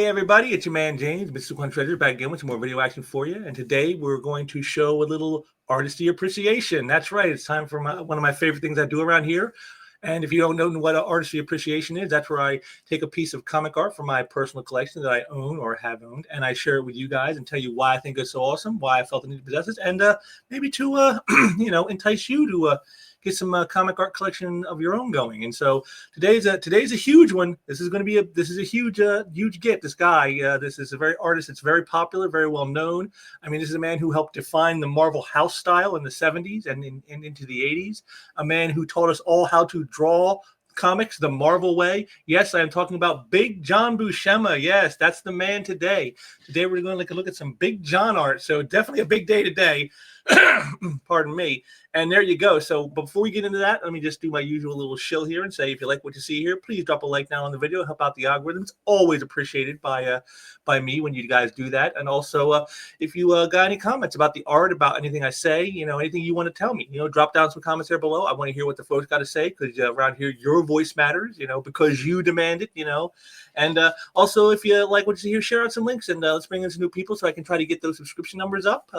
Hey everybody, it's your man James, Mr. One Treasure, back again with some more video action for you. And today we're going to show a little artistry appreciation. That's right, it's time for one of my favorite things I do around here. And if you don't know what artistry appreciation is, that's where I take a piece of comic art from my personal collection that I own or have owned, and I share it with you guys and tell you why I think it's so awesome, why I felt the need to possess it, and maybe to entice you to get some comic art collection of your own going. And so today's a huge one. This is going to be a huge get. This guy, this is a very artist. It's very popular, very well known. I mean, this is a man who helped define the Marvel house style in the 70s and into the 80s. A man who taught us all how to draw comics the Marvel way. Yes, I am talking about Big John Buscema. Yes, that's the man today. Today we're going to look at some Big John art. So definitely a big day today. Pardon me. And there you go. So before we get into that, let me just do my usual little shill here and say, if you like what you see here, please drop a like down on the video. Help out the algorithms. Always appreciated by me when you guys do that. And also, if you got any comments about the art, about anything I say, anything you want to tell me, drop down some comments there below. I want to hear what the folks got to say, because around here, your voice matters, because you demand it, And also, if you like what you see here, share out some links, and let's bring in some new people so I can try to get those subscription numbers up.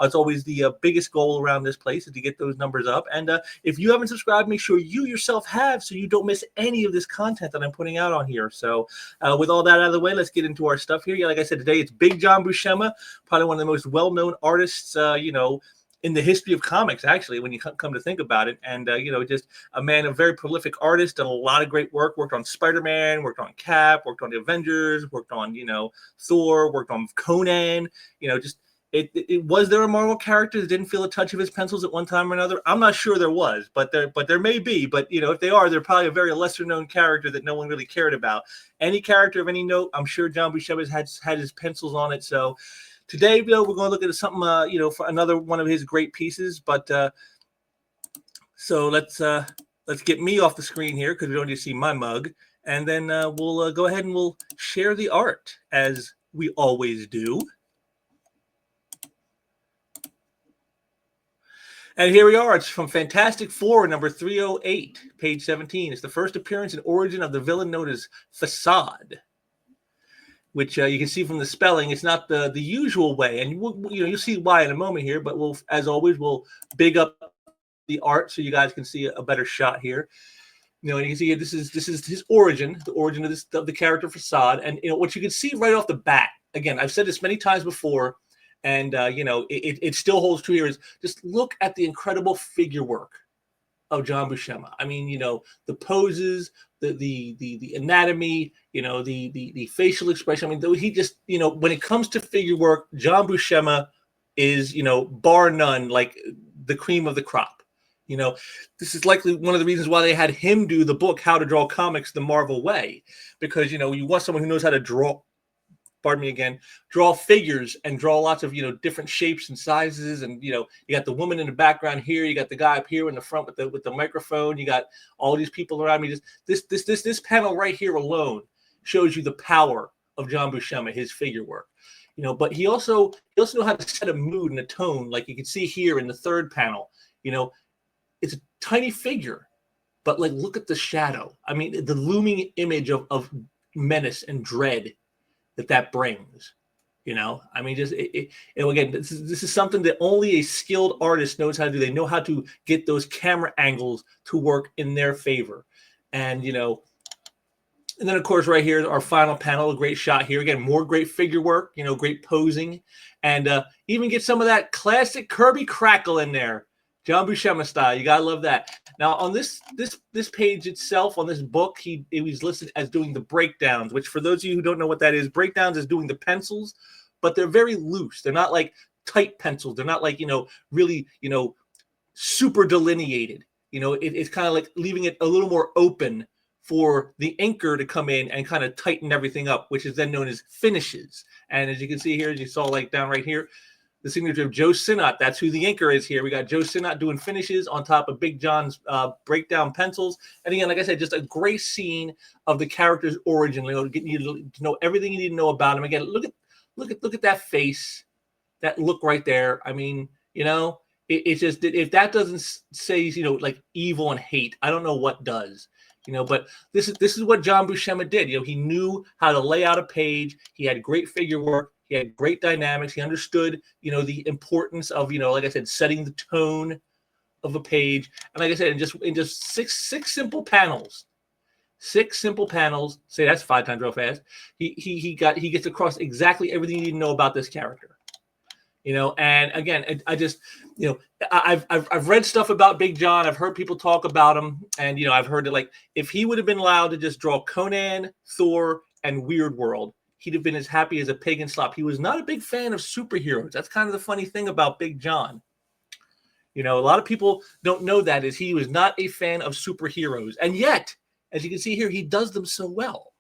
It's always the biggest goal around this place, is to get those numbers up. And if you haven't subscribed, make sure you yourself have, so you don't miss any of this content that I'm putting out on here. So with all that out of the way, let's get into our stuff here. Yeah, like I said, today it's Big John Buscema, probably one of the most well-known artists, in the history of comics, actually, when you come to think about it. And, just a man, a very prolific artist, done a lot of great work, worked on Spider-Man, worked on Cap, worked on the Avengers, worked on, Thor, worked on Conan, was there a Marvel character that didn't feel a touch of his pencils at one time or another? I'm not sure there was, but there may be. But, if they are, they're probably a very lesser-known character that no one really cared about. Any character of any note, I'm sure John Buscema has had his pencils on it. So today, we're going to look at something, for another one of his great pieces. But so let's get me off the screen here, because we don't need to see my mug. And then we'll go ahead and we'll share the art, as we always do. And here we are. It's from Fantastic Four, number 308, page 17. It's the first appearance and origin of the villain known as Facade, which you can see from the spelling. It's not the usual way, and you'll see why in a moment here. But as always, we'll big up the art so you guys can see a better shot here. And you can see this is his origin, the origin of the character Facade, and what you can see right off the bat. Again, I've said this many times before. And, it still holds true here, is just look at the incredible figure work of John Buscema. I mean, the poses, the anatomy, the facial expression. I mean, he just, when it comes to figure work, John Buscema is, bar none, like the cream of the crop. This is likely one of the reasons why they had him do the book, How to Draw Comics the Marvel Way, because, you want someone who knows how to draw. Pardon me again, draw figures and draw lots of, different shapes and sizes. And, you got the woman in the background here. You got the guy up here in the front with the microphone. You got all these people around me. This panel right here alone shows you the power of John Buscema, his figure work. But he also knows how to set a mood and a tone. Like you can see here in the third panel, it's a tiny figure, but like, look at the shadow. I mean, the looming image of menace and dread that brings, I mean, just again, this is something that only a skilled artist knows how to do. They know how to get those camera angles to work in their favor. And and then of course right here, our final panel, a great shot here again, more great figure work, great posing, and even get some of that classic Kirby crackle in there, John Buscema style. You gotta love that. Now on this page itself, on this book, it was listed as doing the breakdowns, which for those of you who don't know what that is, breakdowns is doing the pencils, but they're very loose. They're not like tight pencils. They're not like, really, super delineated. It's kind of like leaving it a little more open for the inker to come in and kind of tighten everything up, which is then known as finishes. And as you can see here, as you saw like down right here, the signature of Joe Sinnott. That's who the inker is here. We got Joe Sinnott doing finishes on top of Big John's breakdown pencils. And again, like I said, just a great scene of the character's origin. Getting you to know everything you need to know about him. Again, look at that face, that look right there. I mean, it's just, if that doesn't say, like evil and hate, I don't know what does. But this is what John Buscema did. He knew how to lay out a page. He had great figure work. He had great dynamics. He understood, the importance of, like I said, setting the tone of a page. And like I said, in just six simple panels, say that's 5 times real fast. He gets across exactly everything you need to know about this character. And again, I just, I've read stuff about Big John. I've heard people talk about him, and I've heard that, like, if he would have been allowed to just draw Conan, Thor, and Weird World, he'd have been as happy as a pig in slop. He was not a big fan of superheroes. That's kind of the funny thing about Big John. A lot of people don't know that, is he was not a fan of superheroes, and yet, as you can see here, he does them so well.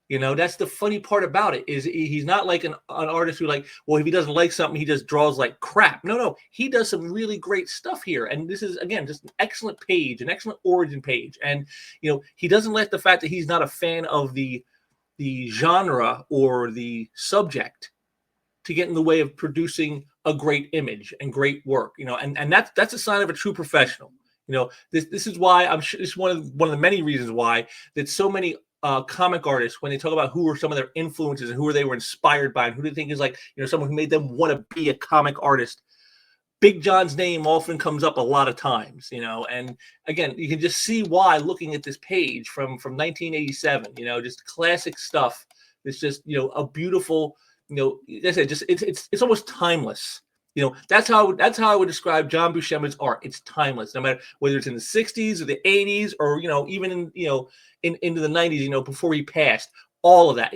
That's the funny part about it, is he's not like an artist who, like, well, if he doesn't like something, he just draws like crap. No, he does some really great stuff here. And this is, again, just an excellent page, an excellent origin page. And, he doesn't let the fact that he's not a fan of the genre or the subject to get in the way of producing a great image and great work, and that's a sign of a true professional. This is why I'm sure, this is one of the many reasons why that so many comic artists, when they talk about who were some of their influences and who they were inspired by and who they think is, like, someone who made them want to be a comic artist, Big John's name often comes up a lot of times, and again, you can just see why looking at this page from 1987, just classic stuff. It's just, a beautiful, like I said, just it's almost timeless. That's how I would describe John Buscema's art. It's timeless, no matter whether it's in the 60s or the 80s or, even into the 90s, before he passed. All of that.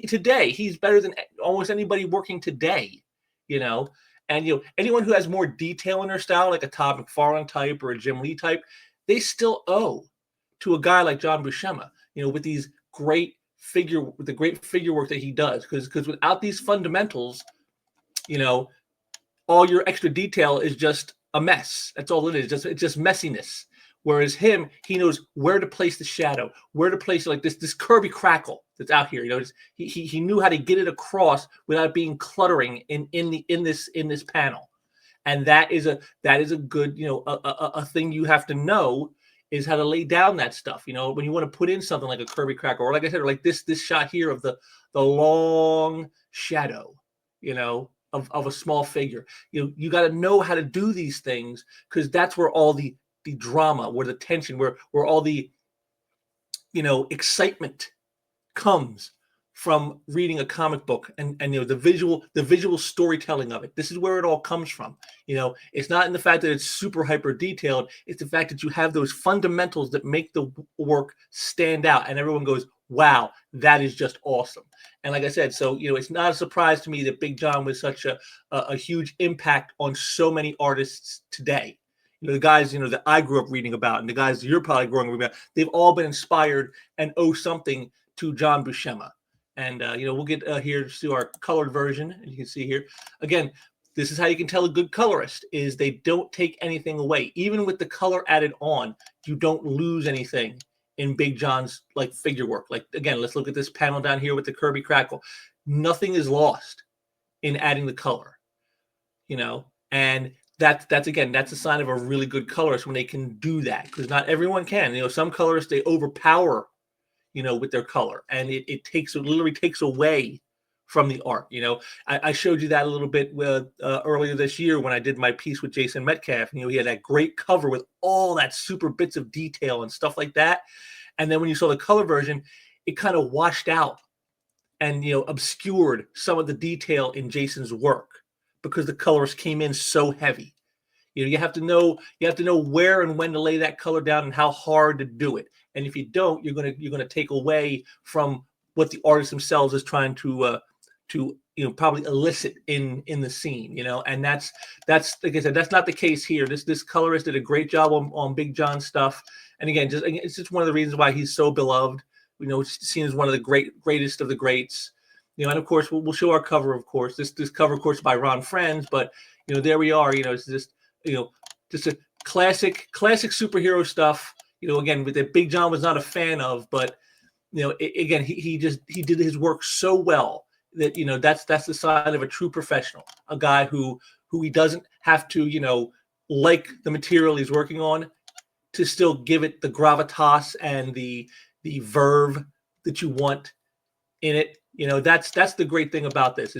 Today, he's better than almost anybody working today, and, anyone who has more detail in their style, like a Todd McFarlane type or a Jim Lee type, they still owe to a guy like John Buscema, with the great figure work that he does. Because without these fundamentals, all your extra detail is just a mess. That's all it is. It's just messiness. Whereas him, he knows where to place the shadow, where to place, like, this Kirby crackle that's out here. He knew how to get it across without being cluttering in this panel. And that is a good, a thing you have to know, is how to lay down that stuff. When you want to put in something like a Kirby crackle, or like I said, or like this shot here of the long shadow, of a small figure. You got to know how to do these things, because that's where all the drama, where the tension, where all the excitement comes from reading a comic book, and the visual storytelling of it. This is where it all comes from. It's not in the fact that it's super hyper detailed. It's the fact that you have those fundamentals that make the work stand out, and everyone goes, wow, that is just awesome. And like I said, so it's not a surprise to me that Big John was such a huge impact on so many artists today. The guys that I grew up reading about, and the guys you're probably growing up about, they've all been inspired and owe something to John Buscema. And we'll get here to our colored version, and you can see here again. This is how you can tell a good colorist, is they don't take anything away. Even with the color added on, you don't lose anything in Big John's, like, figure work. Like, again, let's look at this panel down here with the Kirby crackle. Nothing is lost in adding the color, and that's a sign of a really good colorist when they can do that, because not everyone can. Some colorists, they overpower, with their color, and it literally takes away from the art. I showed you that a little bit with earlier this year when I did my piece with Jason Metcalf. He had that great cover with all that super bits of detail and stuff like that. And then when you saw the color version, it kind of washed out and obscured some of the detail in Jason's work, because the colorist came in so heavy. You have to know where and when to lay that color down and how hard to do it. And if you don't, you're gonna take away from what the artist themselves is trying to probably elicit in the scene. And that's like I said, that's not the case here. This colorist did a great job on Big John stuff. And again, it's just one of the reasons why he's so beloved. Seen as one of the greatest of the greats. And of course we'll show our cover. Of course, this cover, of course, by Ron Friends. But there we are. It's just just a classic superhero stuff. Again, that Big John was not a fan of, but again, he did his work so well that that's the sign of a true professional, a guy who he doesn't have to like the material he's working on. to still give it the gravitas and the verve that you want in it. That's the great thing about this.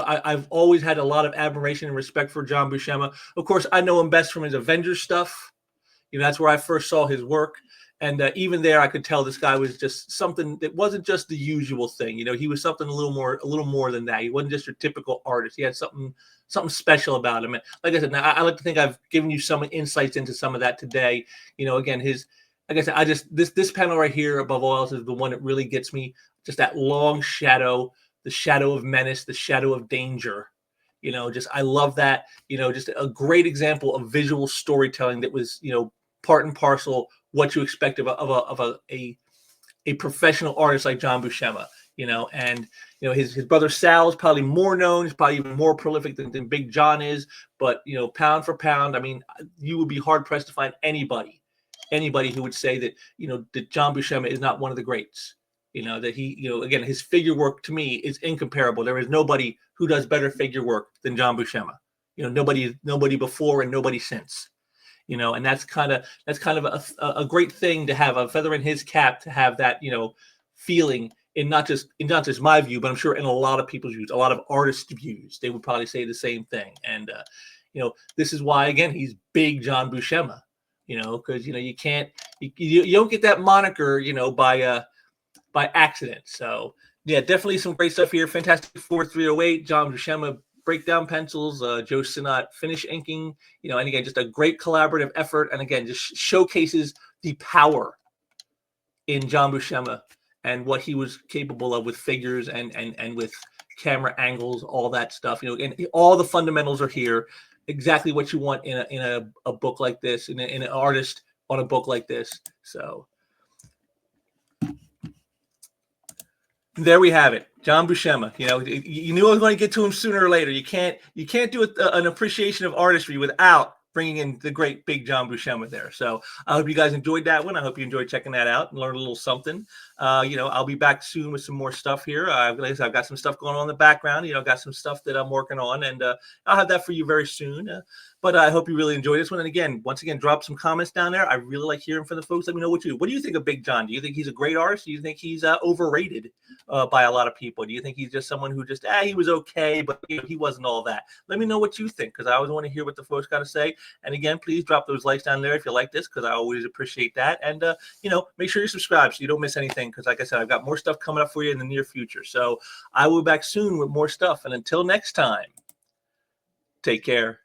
I've always had a lot of admiration and respect for John Buscema. Of course, I know him best from his Avengers stuff. That's where I first saw his work. And even there, I could tell this guy was just something that wasn't just the usual thing. He was something a little more than that. He wasn't just your typical artist. He had something special about him. And like I said, now I like to think I've given you some insights into some of that today. Again, like I said, this panel right here, above all else, is the one that really gets me. Just that long shadow, the shadow of menace, the shadow of danger. I love that. Just a great example of visual storytelling that was, part and parcel what you expect of a professional artist like John Buscema. And his brother Sal is probably more known. He's probably even more prolific than Big John is. But pound for pound, I mean, you would be hard pressed to find anybody who would say that that John Buscema is not one of the greats. That he, again, his figure work to me is incomparable. There is nobody who does better figure work than John Buscema. Nobody before and nobody since. And that's kind of a great thing to have, a feather in his cap, to have that, feeling in not just my view, but I'm sure in a lot of people's views, a lot of artists' views, they would probably say the same thing. And, this is why, again, he's Big John Buscema, because, you can't, you don't get that moniker, by accident. So yeah, definitely some great stuff here. Fantastic Four 308, John Buscema breakdown pencils, Joe Sinnott finish inking, and again, just a great collaborative effort. And again, just showcases the power in John Buscema and what he was capable of with figures and with camera angles, all that stuff, and all the fundamentals are here. Exactly what you want in a book like this, in an artist on a book like this. So there we have it, John Buscema. You knew I was going to get to him sooner or later. You can't do an appreciation of artistry without bringing in the great Big John Buscema there. So I hope you guys enjoyed that one. I hope you enjoyed checking that out and learned a little something. I'll be back soon with some more stuff here. Like I said, I've got some stuff going on in the background. I've got some stuff that I'm working on, and I'll have that for you very soon. But I hope you really enjoyed this one. And again, once again, drop some comments down there. I really like hearing from the folks. Let me know what do you think of Big John? Do you think he's a great artist? Do you think he's overrated by a lot of people? Do you think he's just someone who just, he was okay, but he wasn't all that? Let me know what you think, because I always want to hear what the folks got to say. And again, please drop those likes down there if you like this, because I always appreciate that. And, make sure you subscribe so you don't miss anything, because like I said, I've got more stuff coming up for you in the near future. So I will be back soon with more stuff. And until next time, take care.